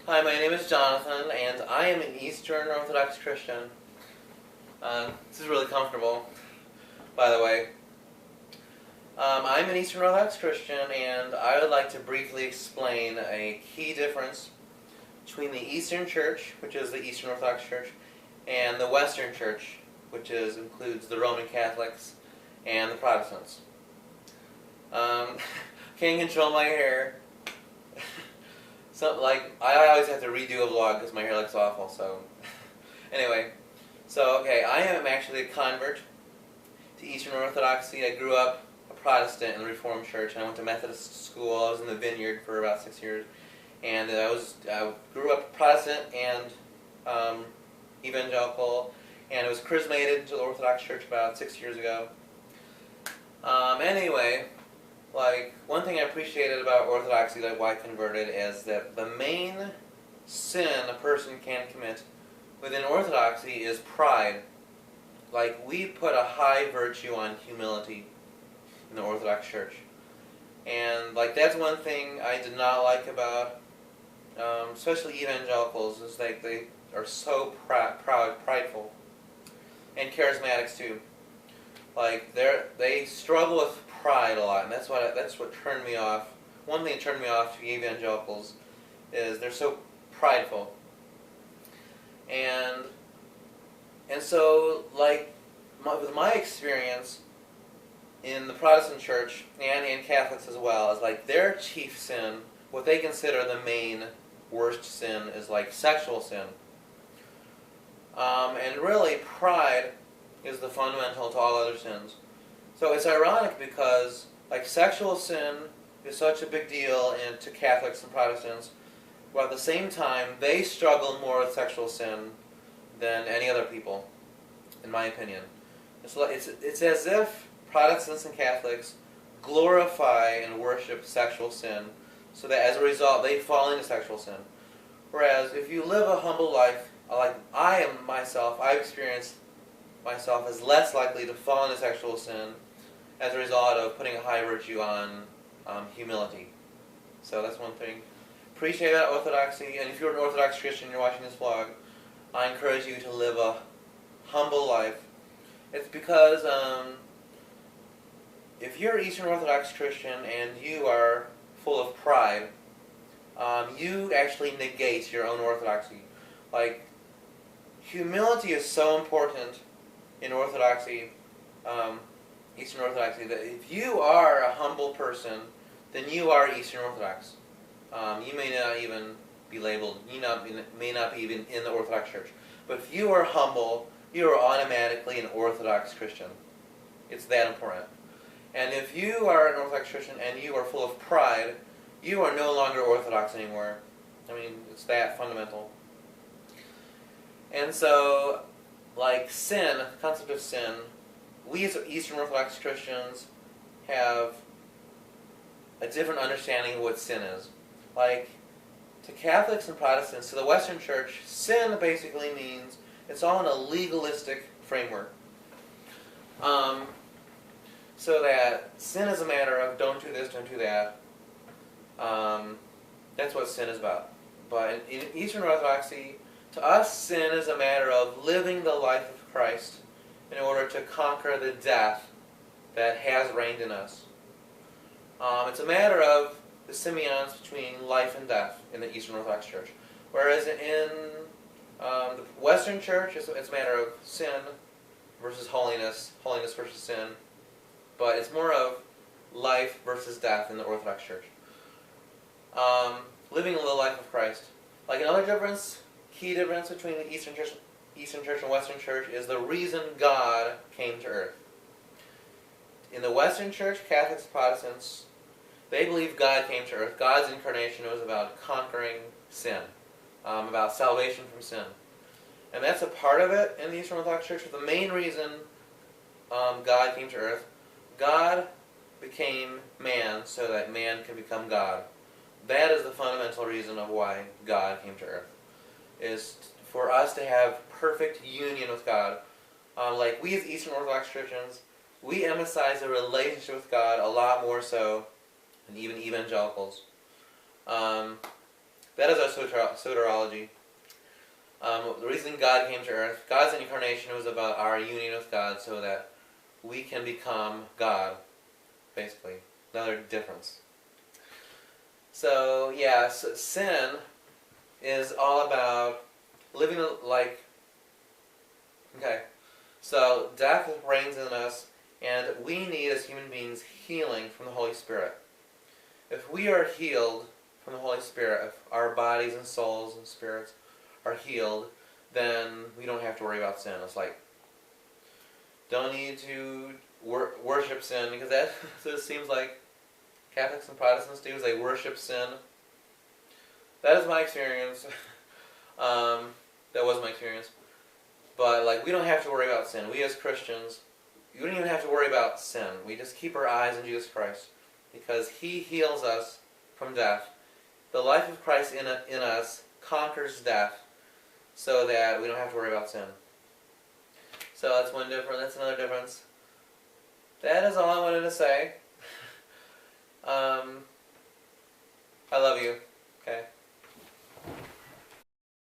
Hi, my name is Jonathan, and I am an Eastern Orthodox Christian. This is really comfortable, by the way. I'm an Eastern Orthodox Christian, and I would like to briefly explain a key difference between the Eastern Church, which is the Eastern Orthodox Church, and the Western Church, which includes the Roman Catholics and the Protestants. Can't control my hair. I always have to redo a vlog because my hair looks awful, so... Anyway, I am actually a convert to Eastern Orthodoxy. I grew up a Protestant in the Reformed Church, and I went to Methodist school. I was in the Vineyard for about 6 years, and I grew up Protestant and Evangelical, and I was chrismated to the Orthodox Church about 6 years ago. Anyway... one thing I appreciated about Orthodoxy, why I converted, is that the main sin a person can commit within Orthodoxy is pride. We put a high virtue on humility in the Orthodox Church. And, that's one thing I did not like about, especially evangelicals, is they are so prideful. And charismatics, too. They struggle with pride a lot, and that's what turned me off. One thing that turned me off to evangelicals is they're so prideful. And so, with my experience in the Protestant Church, and in Catholics as well, is their chief sin, what they consider the main worst sin, is sexual sin. And really, pride is the fundamental to all other sins. So it's ironic because sexual sin is such a big deal to Catholics and Protestants, while at the same time they struggle more with sexual sin than any other people, in my opinion. It's as if Protestants and Catholics glorify and worship sexual sin, so that as a result they fall into sexual sin. Whereas if you live a humble life, I've experienced myself as less likely to fall into sexual sin as a result of putting a high virtue on humility. So that's one thing. Appreciate that, Orthodoxy. And if you're an Orthodox Christian and you're watching this vlog, I encourage you to live a humble life. It's because if you're an Eastern Orthodox Christian and you are full of pride, you actually negate your own orthodoxy. Humility is so important in Orthodoxy, Eastern Orthodoxy, that if you are a humble person, then you are Eastern Orthodox. You may not even be labeled, may not be even in the Orthodox Church. But if you are humble, you are automatically an Orthodox Christian. It's that important. And if you are an Orthodox Christian and you are full of pride, you are no longer Orthodox anymore. It's that fundamental. And so, sin, the concept of sin, we as Eastern Orthodox Christians have a different understanding of what sin is. To Catholics and Protestants, to the Western Church, sin basically means it's all in a legalistic framework. So that sin is a matter of don't do this, don't do that. That's what sin is about. But in Eastern Orthodoxy, to us, sin is a matter of living the life of Christ in order to conquer the death that has reigned in us. It's a matter of the semiotics between life and death in the Eastern Orthodox Church. Whereas in the Western Church, it's a matter of sin versus holiness, holiness versus sin. But it's more of life versus death in the Orthodox Church. Living the life of Christ. Another key difference between the Eastern Church and Western Church is the reason God came to earth. In the Western Church, Catholics and Protestants, they believe God came to earth. God's incarnation was about conquering sin, about salvation from sin. And that's a part of it in the Eastern Orthodox Church. But the main reason God came to earth, God became man so that man could become God. That is the fundamental reason of why God came to earth, is for us to have perfect union with God. We as Eastern Orthodox Christians, we emphasize a relationship with God a lot more so than even evangelicals. That is our soteriology. The reason God came to earth, God's incarnation was about our union with God so that we can become God, basically. Another difference. So, yeah, sin is all about living like... Okay, so death reigns in us, and we need, as human beings, healing from the Holy Spirit. If we are healed from the Holy Spirit, if our bodies and souls and spirits are healed, then we don't have to worry about sin. It's like, don't need to worship sin, because that seems like Catholics and Protestants do, is they worship sin. That is my experience. That was my experience. But like, we don't have to worry about sin. We as Christians, we don't even have to worry about sin. We just keep our eyes on Jesus Christ, because He heals us from death. The life of Christ in us conquers death, so that we don't have to worry about sin. So that's one difference. That's another difference. That is all I wanted to say. I love you. Okay.